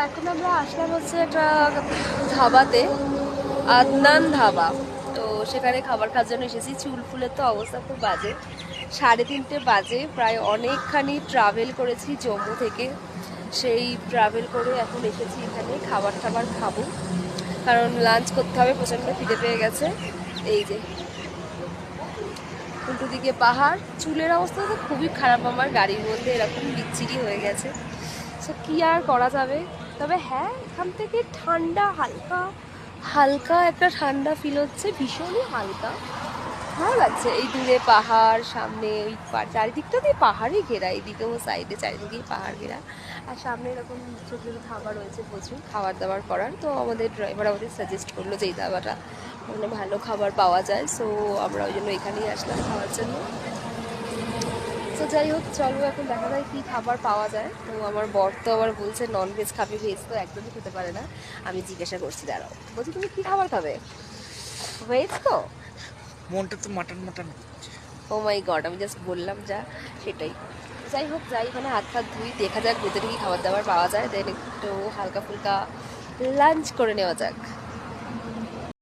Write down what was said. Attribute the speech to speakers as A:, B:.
A: এখন আমরা আসলাম হচ্ছে একটা ধাবাতে, আদনান ধাবা। তো সেখানে খাবার খাওয়ার জন্য এসেছি। চুল ফুলের তো অবস্থা খুব বাজে। 3:30 বাজে, প্রায় অনেকখানি ট্রাভেল করেছি জম্মু থেকে। সেই ট্রাভেল করে এখন এসেছি এখানে খাবার টাবার খাবো, কারণ লাঞ্চ করতে হবে, প্রচণ্ড খিদে পেয়ে গেছে। এই যে উল্টো দিকে পাহাড়। চুলের অবস্থা তো খুবই খারাপ, আমার গাড়ির মধ্যে এরকম বিচ্ছিরি হয়ে গেছে। সো কি আর করা যাবে। তবে হ্যাঁ, এখান থেকে ঠান্ডা, হালকা হালকা একটা ঠান্ডা ফিল হচ্ছে, ভীষণই হালকা, ভালো লাগছে। এই দূরে পাহাড়, সামনে ওই চারিদিকটা দিয়ে পাহাড়ই ঘেরা, এইদিকেও সাইডে চারিদিকেই পাহাড় ঘেরা। আর সামনে এরকম ছোটো ছোটো ধাবা রয়েছে প্রচুর খাবার দাবার করার। তো আমাদের ড্রাইভার আমাদের সাজেস্ট করলো যে এই ধাবাটা মানে ভালো খাবার পাওয়া যায়। সো আমরা ওই জন্য এখানেই আসলাম খাওয়ার জন্য। তো যাই হোক, চলো এখন দেখা যায় কী খাবার পাওয়া যায়। তো আমার বর তো আবার বলছে ননভেজ খাবে, ভেজ তো একদমই খেতে পারে না। আমি জিজ্ঞাসা করছি, দাঁড়াও, বলছি তুমি কী খাবার খাবে? ভেজ তো?
B: মনটা তো মাটন মাটন করছে।
A: ও মাই গড, আমি জাস্ট বললাম যা সেটাই। যাই হোক, যাই মানে হাত ফাত ধুই, দেখা যাক ভেতরে কি খাবার দাবার পাওয়া যায়, দেন একটু হালকা ফুলকা লাঞ্চ করে নেওয়া যাক।